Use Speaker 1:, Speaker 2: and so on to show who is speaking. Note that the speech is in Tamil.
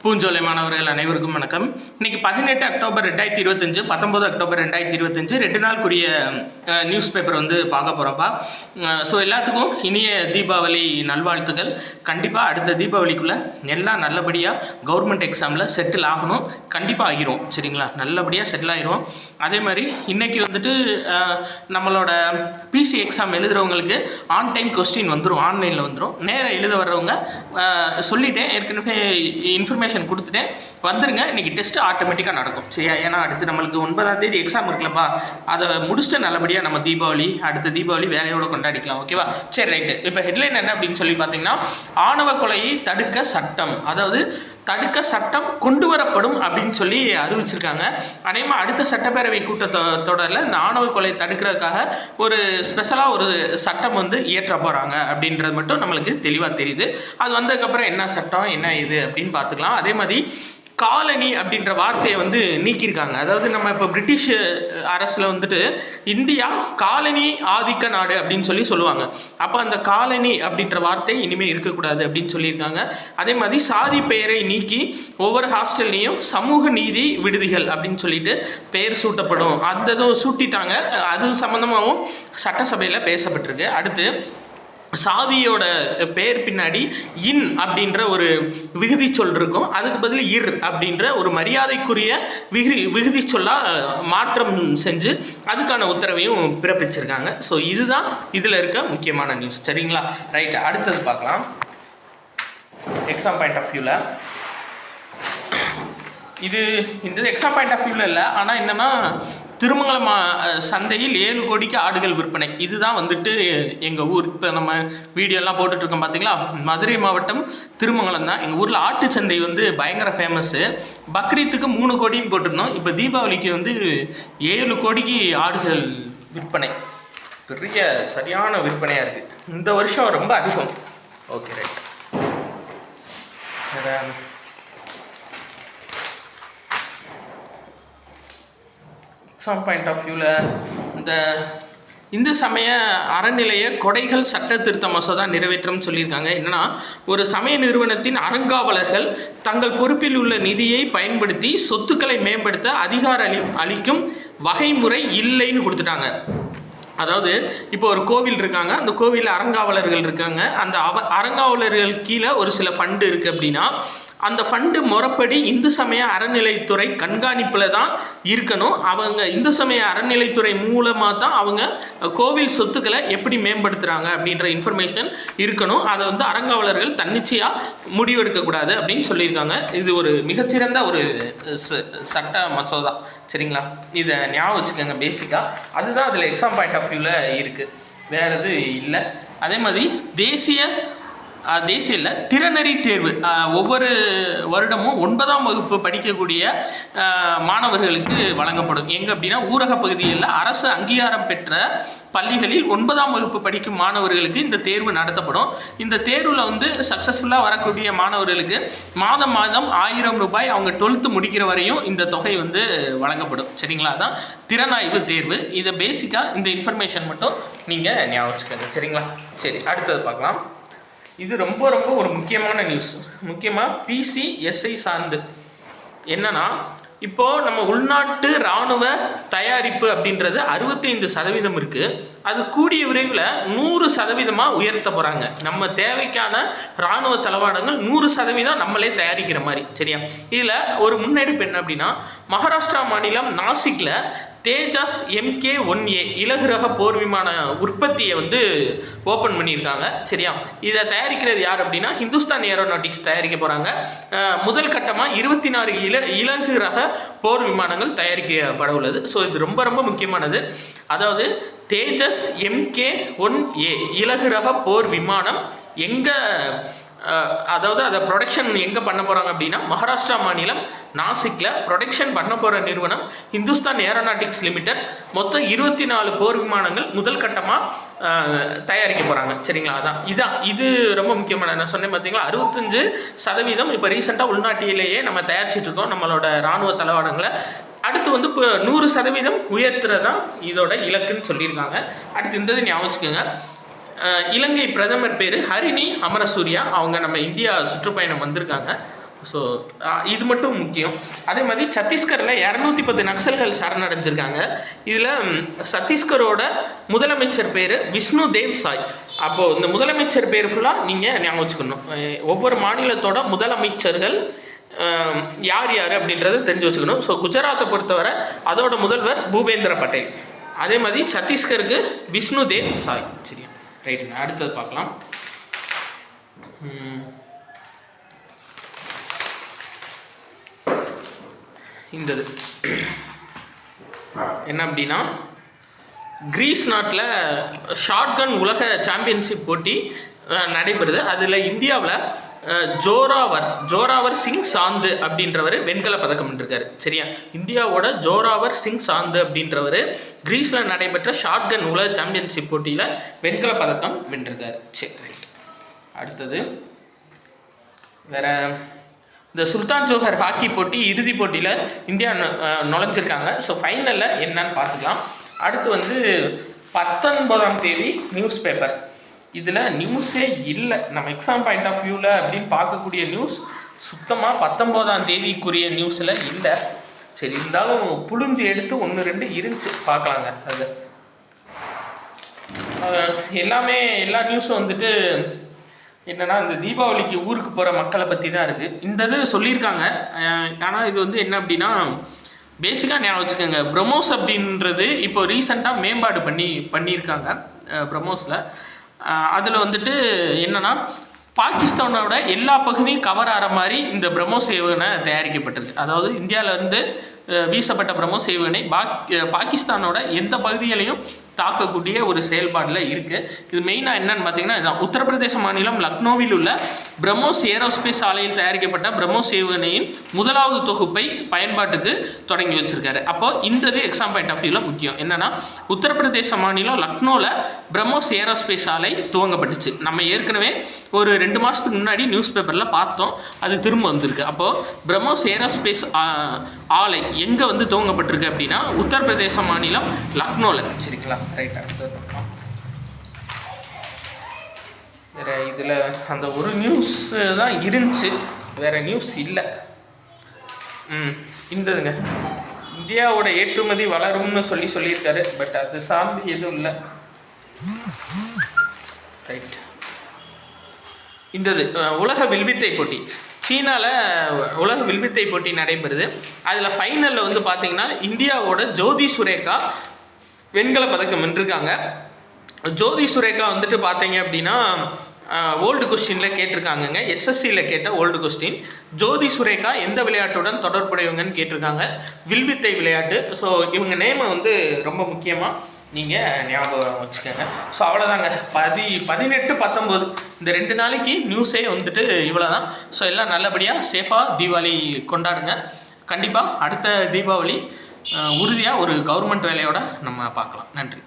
Speaker 1: பூஞ்சோலை மாணவர்கள் அனைவருக்கும் வணக்கம். இன்னைக்கு 18 அக்டோபர் 2025, 19 அக்டோபர் 2025 2 நாளுக்குரிய நியூஸ் பேப்பர் வந்து பார்க்க போகிறோம்ப்பா. ஸோ எல்லாத்துக்கும் இனிய தீபாவளி நல்வாழ்த்துக்கள். கண்டிப்பாக அடுத்த தீபாவளிக்குள்ளே எல்லாம் நல்லபடியாக கவர்மெண்ட் எக்ஸாமில் செட்டில் ஆகணும். கண்டிப்பாக ஆகிரும், சரிங்களா? நல்லபடியாக செட்டில் ஆகிரும். அதே மாதிரி இன்றைக்கி வந்துட்டு நம்மளோட பிசி எக்ஸாம் எழுதுகிறவங்களுக்கு ஆன் டைம் கொஸ்டின் வந்துடும், ஆன்லைனில் வந்துடும். நேராக எழுத வர்றவங்க சொல்லிட்டேன், ஏற்கனவே இன்ஃபர்மேஷன் கொடுத்துட்டேன், வந்துருங்க. இன்றைக்கி டெஸ்ட்டு ஆட்டோமேட்டிக்காக நடக்கும், சரியா? ஏன்னா அடுத்து நம்மளுக்கு 9ஆம் தேதி எக்ஸாம் இருக்குல்லப்பா, அதை முடிச்சுட்டு நல்லபடியாக நம்ம தீபாவளி அடுத்த தீபாவளி வேலையோடு கொண்டாடிக்கலாம், ஓகேவா? சரி, ரைட்டு. இப்போ ஹெட்லைன் என்ன அப்படின்னு சொல்லி பார்த்தீங்கன்னா, ஆணவ கொலையை தடுக்க சட்டம், அதாவது தடுக்க சட்டம் கொண்டு வரப்படும் அப்படின்னு சொல்லி அறிவிச்சிருக்காங்க. அநேகமாக அடுத்த சட்டப்பேரவை கூட்டத்தொடரில் இந்த ஆணவ கொலை தடுக்கிறதுக்காக ஒரு ஸ்பெஷலாக ஒரு சட்டம் வந்து இயற்ற போகிறாங்க அப்படின்றது மட்டும் நம்மளுக்கு தெளிவாக தெரியுது. அது வந்ததுக்கப்புறம் என்ன சட்டம் என்ன இது அப்படின்னு பார்த்துக்கலாம். அதே மாதிரி காலனி அப்படின்ற வார்த்தையை வந்து நீக்கியிருக்காங்க. அதாவது நம்ம இப்போ பிரிட்டிஷ் அரசில் வந்துட்டு இந்தியா காலனி ஆதிக்க நாடு அப்படின்னு சொல்லுவாங்க. அப்போ அந்த காலனி அப்படின்ற வார்த்தை இனிமேல் இருக்கக்கூடாது அப்படின்னு சொல்லியிருக்காங்க. அதே மாதிரி சாதி பெயரை நீக்கி ஒவ்வொரு ஹாஸ்டல்லையும் சமூக நீதி விடுதிகள் அப்படின்னு சொல்லிட்டு பெயர் சூட்டப்படும். அந்த இதுவும் சூட்டிட்டாங்க. அது சம்மந்தமாகவும் சட்டசபையில் பேசப்பட்டிருக்கு. அடுத்து சாவியோட பேர் பின்னாடி இன் அப்படின்ற ஒரு விகுதி சொல் இருக்கும், அதுக்கு பதில் இர் அப்படின்ற ஒரு மரியாதைக்குரிய விகுதி சொல்லாக மாற்றம் செஞ்சு அதுக்கான உத்தரவையும் பிறப்பிச்சிருக்காங்க. ஸோ இதுதான் இதில் இருக்க முக்கியமான நியூஸ், சரிங்களா? ரைட், அடுத்தது பார்க்கலாம். எக்ஸாம் பாயிண்ட் ஆஃப் வியூவில் இந்த எக்ஸாம் பாயிண்ட் ஆஃப் வியூவில் இல்லை, ஆனால் என்னென்னா திருமங்கலம் சந்தையில் 7 கோடிக்கு ஆடுகள் விற்பனை. இதுதான் வந்துட்டு எங்கள் ஊர். இப்போ நம்ம வீடியோலாம் போட்டுட்ருக்கோம் பார்த்தீங்களா, மதுரை மாவட்டம் திருமங்கலம் தான் எங்கள் ஊரில். ஆட்டு சந்தை வந்து பயங்கர ஃபேமஸ்ஸு. பக்ரீத்துக்கு 3 கோடின்னு போட்டிருந்தோம். இப்போ தீபாவளிக்கு வந்து 7 கோடிக்கு ஆடுகள் விற்பனை. பெரிய சரியான விற்பனையாக இருக்குது. இந்த வருஷம் ரொம்ப அதிகம். Okay, right. Exam point of வியூவில் இந்து சமய அறநிலைய கொடைகள் சட்ட திருத்த மசோதா நிறைவேற்றம் சொல்லியிருக்காங்க. என்னன்னா, ஒரு சமய நிறுவனத்தின் அறங்காவலர்கள் தங்கள் பொறுப்பில் உள்ள நிதியை பயன்படுத்தி சொத்துக்களை மேம்படுத்த அதிகாரம் அளிக்கும் வகைமுறை இல்லைன்னு கொடுத்துட்டாங்க. அதாவது இப்போ ஒரு கோவில் இருக்காங்க, அந்த கோவிலில் அறங்காவலர்கள் இருக்காங்க. அந்த அறங்காவலர்கள் கீழே ஒரு சில ஃபண்டு இருக்குது அப்படின்னா, அந்த ஃபண்டு முறைப்படி இந்து சமய அறநிலைத்துறை கண்காணிப்பில் தான் இருக்கணும். அவங்க இந்து சமய அறநிலைத்துறை மூலமாக தான் அவங்க கோவில் சொத்துக்களை எப்படி மேம்படுத்துகிறாங்க அப்படின்ற இன்ஃபர்மேஷன் இருக்கணும். அதை வந்து அறங்காவலர்கள் தன்னிச்சையாக முடிவெடுக்கக்கூடாது அப்படின்னு சொல்லியிருக்காங்க. இது ஒரு மிகச்சிறந்த ஒரு சட்ட மசோதா, சரிங்களா? இதை ஞாபகம் வச்சுக்கோங்க பேசிக்காக. அதுதான் அதில் எக்ஸாம் பாயிண்ட் ஆஃப் வியூவில் இருக்குது, வேறு எது இல்லை. அதே மாதிரி தேசிய இல்லை திறனறி தேர்வு ஒவ்வொரு வருடமும் 9ஆம் வகுப்பு படிக்கக்கூடிய மாணவர்களுக்கு வழங்கப்படும். எங்கே அப்படின்னா, ஊரக பகுதிகளில் அரசு அங்கீகாரம் பெற்ற பள்ளிகளில் 9ஆம் வகுப்பு படிக்கும் மாணவர்களுக்கு இந்த தேர்வு நடத்தப்படும். இந்த தேர்வில் வந்து சக்ஸஸ்ஃபுல்லாக வரக்கூடிய மாணவர்களுக்கு மாதம் 1000 ரூபாய் அவங்க 12th முடிக்கிற வரையும் இந்த தொகை வந்து வழங்கப்படும், சரிங்களா? அதான் திறனாய்வு தேர்வு. இதை பேசிக்காக இந்த இன்ஃபர்மேஷன் மட்டும் நீங்கள் ஞாபகம் வச்சுக்கோங்க, சரிங்களா? சரி, அடுத்தது பார்க்கலாம். இது ரொம்ப ஒரு முக்கியமான நியூஸ். முக்கியமாக பிசிஎஸ்ஐ சார்ந்து என்னன்னா, இப்போது நம்ம உள்நாட்டு இராணுவ தயாரிப்பு அப்படின்றது 65% இருக்குது. அது கூடிய விரைவில் 100% உயர்த்த போகிறாங்க. நம்ம தேவைக்கான இராணுவ தளவாடங்கள் 100% நம்மளே தயாரிக்கிற மாதிரி, சரியா? இதில் ஒரு முன்னெடுப்பு என்ன அப்படின்னா, மகாராஷ்டிரா மாநிலம் நாசிக்கில் தேஜாஸ் MK-1A இலகு ரக போர் விமான உற்பத்தியை வந்து ஓப்பன் பண்ணியிருக்காங்க, சரியா? இதை தயாரிக்கிறது யார் அப்படின்னா, ஹிந்துஸ்தான் ஏரோநாட்டிக்ஸ் தயாரிக்க போகிறாங்க. முதல் கட்டமாக 24 இலகு ரக போர் விமானங்கள் தயாரிக்கப்பட உள்ளது. ஸோ இது ரொம்ப முக்கியமானது. அதாவது தேஜஸ் MK-1A இலகு ரக போர் விமானம் எங்கே, அதாவது அதை ப்ரொடக்ஷன் எங்கே பண்ண போகிறாங்க அப்படின்னா, மகாராஷ்டிரா மாநிலம் நாசிக்கில் ப்ரொடக்ஷன் பண்ண போகிற நிறுவனம் ஹிந்துஸ்தான் ஏரோநாட்டிக்ஸ் லிமிடெட். மொத்தம் 24 போர் விமானங்கள் முதல் கட்டமாக தயாரிக்க போகிறாங்க, சரிங்களா? இது ரொம்ப முக்கியமான. நான் சொன்னேன் பார்த்தீங்களா, 65% இப்போ ரீசெண்டாக உள்நாட்டிலேயே நம்ம தயாரிச்சிட்டு இருக்கோம் நம்மளோட இராணுவ தளவாடங்களை. அடுத்து வந்து இப்போ 100% உயர்த்துறது தான் இதோட இலக்குன்னு சொல்லியிருக்காங்க. அடுத்து இந்த ஞாபகம் வச்சுக்கோங்க. இலங்கை பிரதமர் பேர் ஹரிணி அமரசூரியா. அவங்க நம்ம இந்தியா சுற்றுப்பயணம் வந்திருக்காங்க. ஸோ இது மட்டும் முக்கியம். அதே மாதிரி சத்தீஸ்கரில் 210 நக்சல்கள் சரணடைஞ்சிருக்காங்க. இதில் சத்தீஸ்கரோட முதலமைச்சர் பேர் விஷ்ணு தேவ் சாய். அப்போது இந்த முதலமைச்சர் பேர் ஃபுல்லாக நீங்கள் ஞாபகம் வச்சுக்கணும். ஒவ்வொரு மாநிலத்தோட முதலமைச்சர்கள் யார் யார் அப்படின்றத தெரிஞ்சு வச்சுக்கணும். ஸோ குஜராத்தை பொறுத்தவரை அதோட முதல்வர் பூபேந்திர பட்டேல். அதே மாதிரி சத்தீஸ்கருக்கு விஷ்ணு தேவ் சாய். சரியா, ரைட்டுங்க. அடுத்தது பார்க்கலாம். இந்தது என்ன அப்படின்னா, கிரீஸ் நாட்டில் ஷாட்கன் உலக சாம்பியன்ஷிப் போட்டி நடைபெறுது. அதில் இந்தியாவில் ஜோராவர் சிங் சாந்து அப்படின்றவர் வெண்கல பதக்கம் வென்றிருக்காரு. சரியா, இந்தியாவோட ஜோராவர் சிங் சாந்து அப்படின்றவர் கிரீஸில் நடைபெற்ற ஷாட்கன் உலக சாம்பியன்ஷிப் போட்டியில் வெண்கல பதக்கம் வென்றிருக்காரு. சரி, ரைட். அடுத்தது வேற, இந்த சுல்தான் ஜோஹர் ஹாக்கி போட்டி இறுதிப் போட்டியில் இந்தியா நுழைஞ்சிருக்காங்க. ஸோ ஃபைனலில் என்னன்னு பார்த்துக்கலாம். அடுத்து வந்து 19ஆம் தேதி நியூஸ் பேப்பர். இதில் நியூஸே இல்லை. நம்ம எக்ஸாம் பாயிண்ட் ஆஃப் வியூவில் அப்படின்னு பார்க்கக்கூடிய நியூஸ் சுத்தமாக 19ஆம் தேதிக்குரிய நியூஸில் இல்லை. சரி, இருந்தாலும் புழிஞ்சு எடுத்து 1-2 இருந்துச்சு, பார்க்கலாங்க. அது எல்லா நியூஸும் வந்துட்டு என்னென்னா, இந்த தீபாவளிக்கு ஊருக்கு போகிற மக்களை பற்றி தான் இருக்குது. இந்த இது சொல்லியிருக்காங்க. ஆனால் இது வந்து என்ன அப்படின்னா, பேசிக்காக ஞாபகம் வச்சுக்கோங்க, பிரம்மோஸ் அப்படின்றது இப்போ ரீசெண்டாக மேம்பாடு பண்ணியிருக்காங்க பிரம்மோஸில். அதில் வந்துட்டு என்னென்னா, பாகிஸ்தானோட எல்லா பகுதியும் கவர் ஆகிற மாதிரி இந்த பிரம்மோஸ் ஏவுகணை தயாரிக்கப்பட்டிருக்கு. அதாவது இந்தியாவிலேருந்து வீசப்பட்ட பிரம்மோஸ் ஏவுகணை பாகிஸ்தானோட எந்த பகுதிகளையும் தாக்கக்கூடிய ஒரு செயல்பாடில் இருக்குது. இது மெயினாக என்னன்னு பார்த்தீங்கன்னா, இதுதான். உத்தரப்பிரதேச மாநிலம் லக்னோவில் உள்ள பிரம்மோஸ் ஏரோஸ்பேஸ் ஆலையில் தயாரிக்கப்பட்ட பிரம்மோஸ் ஏவுகணையின் முதலாவது தொகுப்பை பயன்பாட்டுக்கு தொடங்கி வச்சிருக்காரு. அப்போ இந்த இது எக்ஸாம் பாயிண்ட் ஆஃப் வியூவில் முக்கியம். என்னன்னா, உத்தரப்பிரதேச மாநிலம் லக்னோவில் பிரம்மோஸ் ஏரோஸ்பேஸ் ஆலை துவங்கப்பட்டுச்சு. நம்ம ஏற்கனவே ஒரு 2 மாதத்துக்கு முன்னாடி நியூஸ் பேப்பரில் பார்த்தோம். அது திரும்ப வந்திருக்கு. அப்போது பிரம்மோஸ் ஏரோஸ்பேஸ் ஆலை எங்கே வந்து துவங்கப்பட்டிருக்கு அப்படின்னா, உத்தரப்பிரதேச மாநிலம் லக்னோவில். சரிங்களா, ரைட். அடுத்தது பார்க்கலாம். வேறு இதில் அந்த ஒரு நியூஸ் தான் இருந்துச்சு, வேறு நியூஸ் இல்லை. இந்ததுங்க, இந்தியாவோட ஏற்றுமதி வளரும்னு சொல்லியிருக்காரு. பட் அது சார்ந்து எதுவும் இல்லை. ரைட். இந்தது உலக வில்வித்தை போட்டி. சீனாவில் உலக வில்வித்தை போட்டி நடைபெறுது. அதில் ஃபைனலில் வந்து பார்த்திங்கன்னா, இந்தியாவோட ஜோதி சுரேகா வெண்கல பதக்கம் வென்றிருக்காங்க. ஜோதி சுரேகா வந்துட்டு பார்த்தீங்க அப்படின்னா, ஓல்டு கொஸ்டினில் கேட்டிருக்காங்கங்க. எஸ்எஸ்சியில் கேட்ட ஓல்டு கொஸ்டின். ஜோதி சுரேகா எந்த விளையாட்டுடன் தொடர்புடையவங்கன்னு கேட்டிருக்காங்க. வில்வித்தை விளையாட்டு. ஸோ இவங்க நேமை வந்து ரொம்ப முக்கியமாக நீங்கள் ஞாபகம் வச்சுக்கோங்க. ஸோ அவ்வளோதாங்க. 18, 19 இந்த 2 நாளைக்கு நியூஸே வந்துட்டு இவ்வளோ தான். ஸோ எல்லாம் நல்லபடியாக சேஃபாக தீபாவளி கொண்டாடுங்க. கண்டிப்பாக அடுத்த தீபாவளி உறுதியாக ஒரு கவர்மெண்ட் வேலையோட நம்ம பார்க்கலாம். நன்றி.